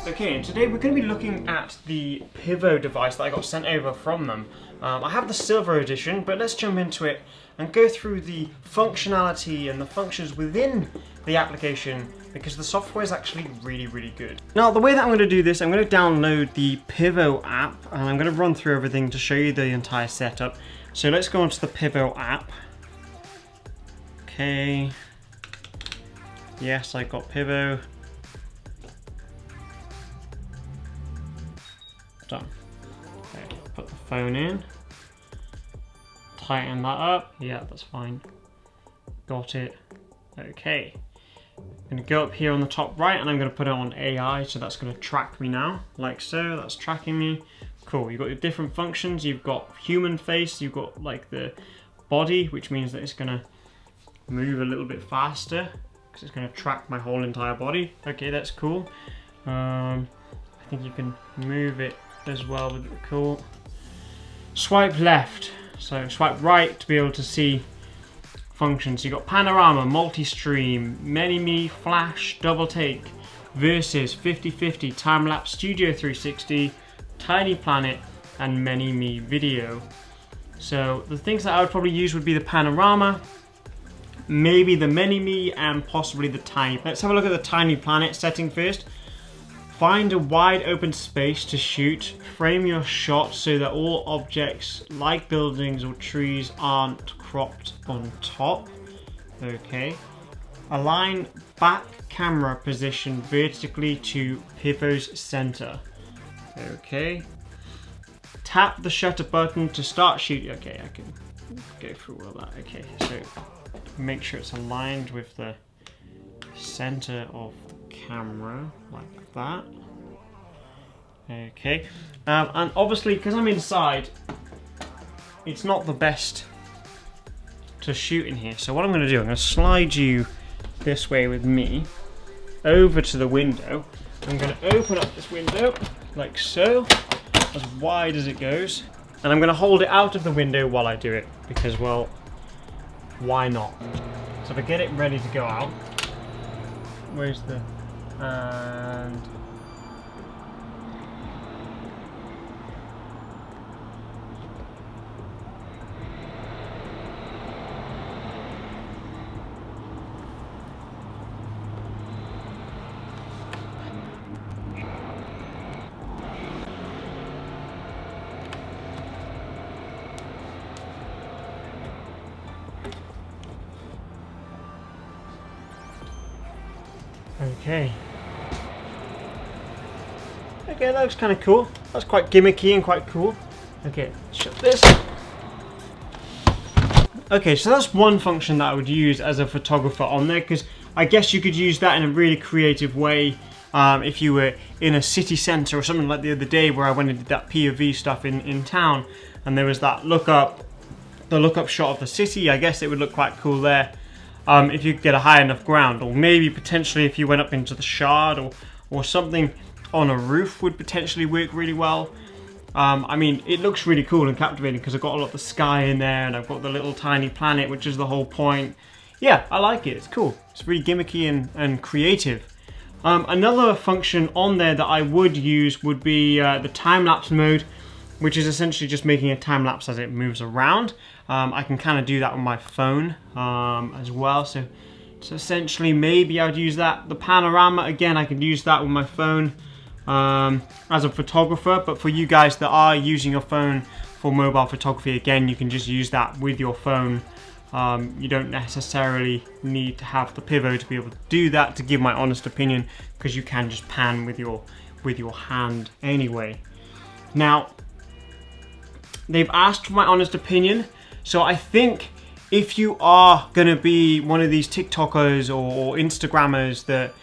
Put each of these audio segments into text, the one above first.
Okay, and today we're going to be looking at the Pivo device that I got sent over from them. I have the silver edition, but let's jump into it and go through the functionality and the functions within the application, because the software is actually really good. Now, the way that I'm going to do this, I'm going to download the Pivo app and I'm going to run through everything to show you the entire setup. So let's go onto the Pivo app. Okay. Yes, I got Pivo. Done. Okay, put the phone in. Tighten that up. Yeah, that's fine. Got it. Okay. I'm going to go up here on the top right and I'm going to put it on AI, so that's going to track me now, like so. That's tracking me. Cool. You've got your different functions. You've got human face. You've got like the body, which means that it's going to move a little bit faster because it's going to track my whole entire body. Okay, that's cool. I think you can move it as well with it. Cool. Swipe left, so swipe right to be able to see functions. You got panorama, multi-stream, many-me, flash, double take, versus 50/50, time-lapse, studio 360, tiny planet, and many-me video. So the things that I would probably use would be the panorama, maybe the many-me, and possibly the tiny. Let's have a look at the tiny planet setting first. Find a wide open space to shoot. Frame your shot so that all objects like buildings or trees aren't cropped on top. Okay. Align back camera position vertically to Pivo's center. Okay. Tap the shutter button to start shooting. Okay, I can go through all that. Okay, so make sure it's aligned with the center of the camera, like that. Okay, and obviously because I'm inside, it's not the best to shoot in here. So what I'm going to do, I'm going to slide you this way with me over to the window. I'm going to open up this window like so, as wide as it goes, and I'm going to hold it out of the window while I do it because, well, why not? So if I get it ready to go out, where's the and okay. Okay, that looks kind of cool. That's quite gimmicky and quite cool. Okay, shut this. Okay, so that's one function that I would use as a photographer on there, because I guess you could use that in a really creative way if you were in a city centre or something, like the other day where I went and did that POV stuff in town, and there was that the look-up shot of the city. I guess it would look quite cool there if you could get a high enough ground, or maybe potentially if you went up into the Shard or something on a roof would potentially work really well. I mean, it looks really cool and captivating because I've got a lot of the sky in there and I've got the little tiny planet, which is the whole point. Yeah, I like it. It's cool. It's really gimmicky and creative. Another function on there that I would use would be the time-lapse mode, which is essentially just making a time lapse as it moves around. I can kind of do that on my phone as well. So essentially, maybe I would use that. The panorama, again, I could use that with my phone as a photographer. But for you guys that are using your phone for mobile photography, again, you can just use that with your phone. You don't necessarily need to have the Pivo to be able to do that, to give my honest opinion, because you can just pan with your hand anyway. Now, they've asked for my honest opinion. So I think if you are gonna be one of these TikTokers or Instagrammers that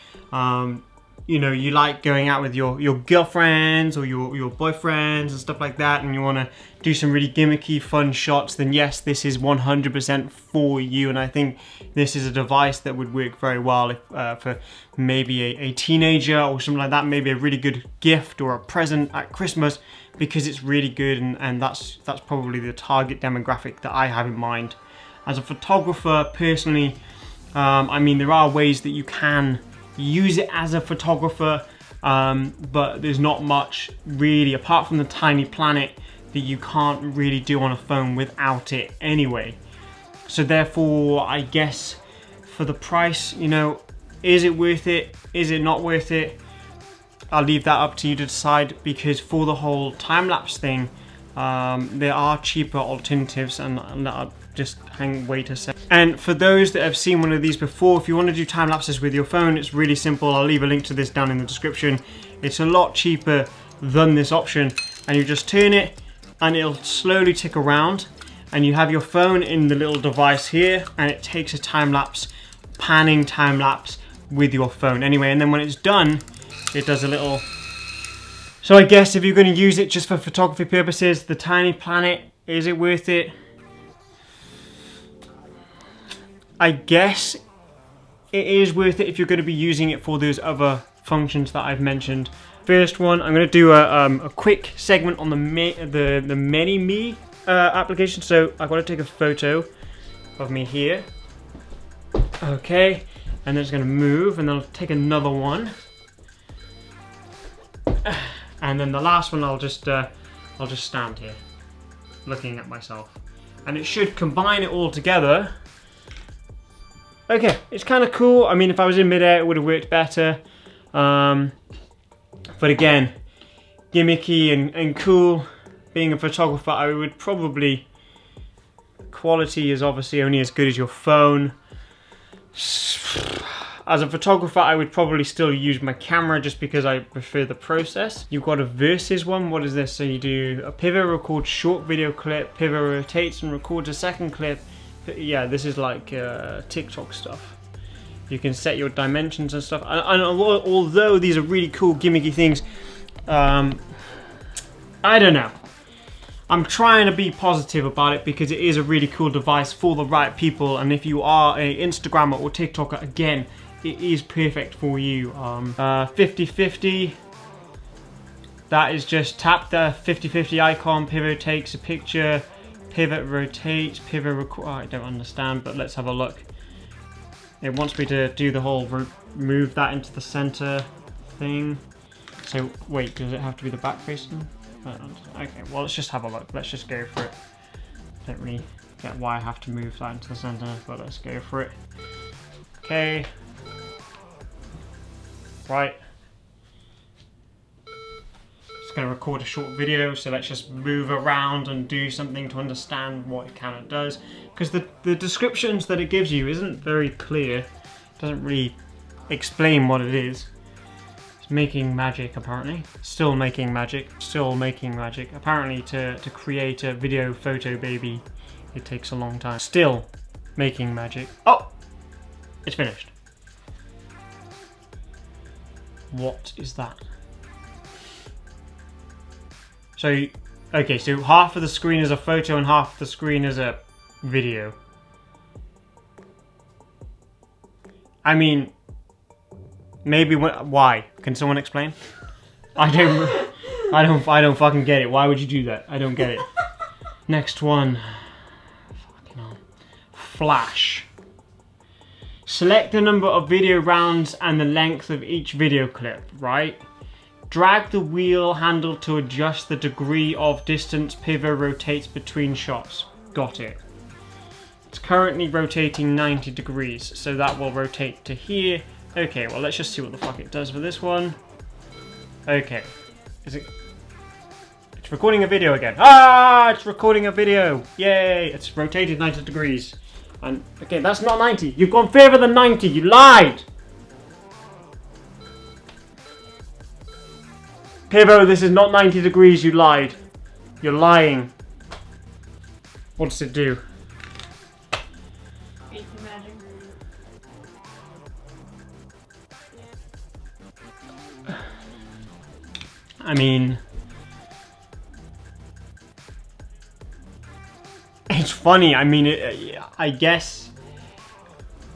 you know, you like going out with your girlfriends or your boyfriends and stuff like that, and you want to do some really gimmicky fun shots, then yes, this is 100% for you. And I think this is a device that would work very well if, for maybe a teenager or something like that, maybe a really good gift or a present at Christmas, because it's really good, and that's probably the target demographic that I have in mind. As a photographer, personally, I mean, there are ways that you can use it as a photographer, but there's not much really, apart from the tiny planet, that you can't really do on a phone without it anyway. So therefore, I guess for the price, you know, is it worth it? Is it not worth it? I'll leave that up to you to decide, because for the whole time-lapse thing, there are cheaper alternatives, and I'll just wait a sec. And for those that have seen one of these before, if you want to do time lapses with your phone, it's really simple. I'll leave a link to this down in the description. It's a lot cheaper than this option, and you just turn it and it'll slowly tick around, and you have your phone in the little device here, and it takes a time lapse, panning time lapse with your phone anyway. And then when it's done, it does a little. So I guess if you're going to use it just for photography purposes, the tiny planet, is it worth it? I guess it is worth it if you're going to be using it for those other functions that I've mentioned. First one, I'm going to do a quick segment on the Mini-Me application. So I've got to take a photo of me here. Okay, and then it's going to move, and then I'll take another one. And then the last one, I'll just stand here, looking at myself, and it should combine it all together. Okay, it's kind of cool. I mean, if I was in midair, it would have worked better. But again, gimmicky and cool. Being a photographer, I would probably, quality is obviously only as good as your phone. As a photographer, I would probably still use my camera just because I prefer the process. You've got a versus one. What is this? So you do a Pivo records short video clip, Pivo rotates and records a second clip. Yeah, this is like TikTok stuff. You can set your dimensions and stuff. And although these are really cool gimmicky things, I don't know. I'm trying to be positive about it because it is a really cool device for the right people. And if you are an Instagrammer or TikToker, again, it is perfect for you. 50-50. That is just tap the 50-50 icon, Pivo takes a picture, pivot rotates, Pivo record. Oh, I don't understand, but let's have a look. It wants me to do the whole move that into the center thing. So wait, does it have to be the back facing? Okay, well, let's just have a look. Let's just go for it. Don't really get why I have to move that into the center, but let's go for it. Okay. Right. It's going to record a short video, so let's just move around and do something to understand what it kind of does. Because the descriptions that it gives you isn't very clear. It doesn't really explain what it is. It's making magic, apparently. Still making magic. Still making magic. Apparently to create a video photo baby, it takes a long time. Still making magic. Oh! It's finished. What is that? So, okay, so half of the screen is a photo and half of the screen is a video. I mean, maybe why? Can someone explain? I don't fucking get it. Why would you do that? I don't get it. Next one. Fucking hell. Flash. Select the number of video rounds and the length of each video clip, right? Drag the wheel handle to adjust the degree of distance Pivo rotates between shots. Got it. It's currently rotating 90 degrees, so that will rotate to here. Okay, well, let's just see what the fuck it does for this one. Okay. Is it... It's recording a video again. Ah, it's recording a video. Yay, it's rotated 90 degrees. And, okay, that's not 90. You've gone further than 90. You lied. Pivo, this is not 90 degrees. You lied. You're lying. What does it do? You can imagine. I mean, it's funny. I mean, I guess.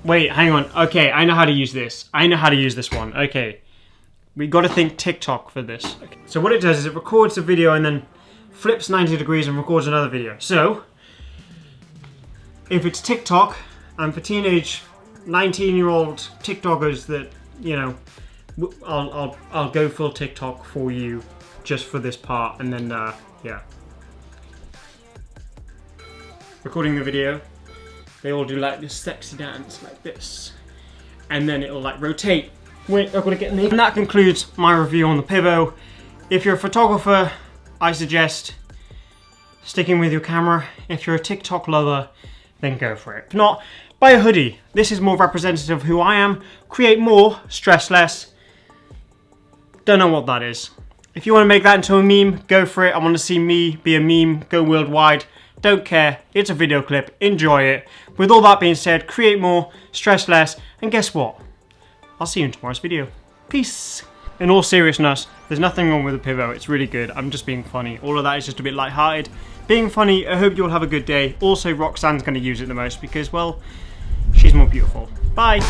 Wait, hang on. Okay, I know how to use this. I know how to use this one. Okay, we got to think TikTok for this. Okay. So what it does is it records a video and then flips 90 degrees and records another video. So if it's TikTok, and for teenage 19-year-old TikTokers that, you know, I'll go full TikTok for you just for this part, and then yeah. Recording the video, they all do like this sexy dance like this, and then it'll like rotate. Wait, I've got to get in there. And that concludes my review on the Pivo. If you're a photographer, I suggest sticking with your camera. If you're a TikTok lover, then go for it. If not, buy a hoodie. This is more representative of who I am. Create more, stress less. Don't know what that is. If you want to make that into a meme, go for it. I want to see me be a meme, go worldwide. Don't care, it's a video clip, enjoy it. With all that being said, create more, stress less, and guess what? I'll see you in tomorrow's video. Peace. In all seriousness, there's nothing wrong with the Pivo, it's really good. I'm just being funny. All of that is just a bit lighthearted. Being funny, I hope you'll have a good day. Also, Roxanne's going to use it the most because, well, she's more beautiful. Bye.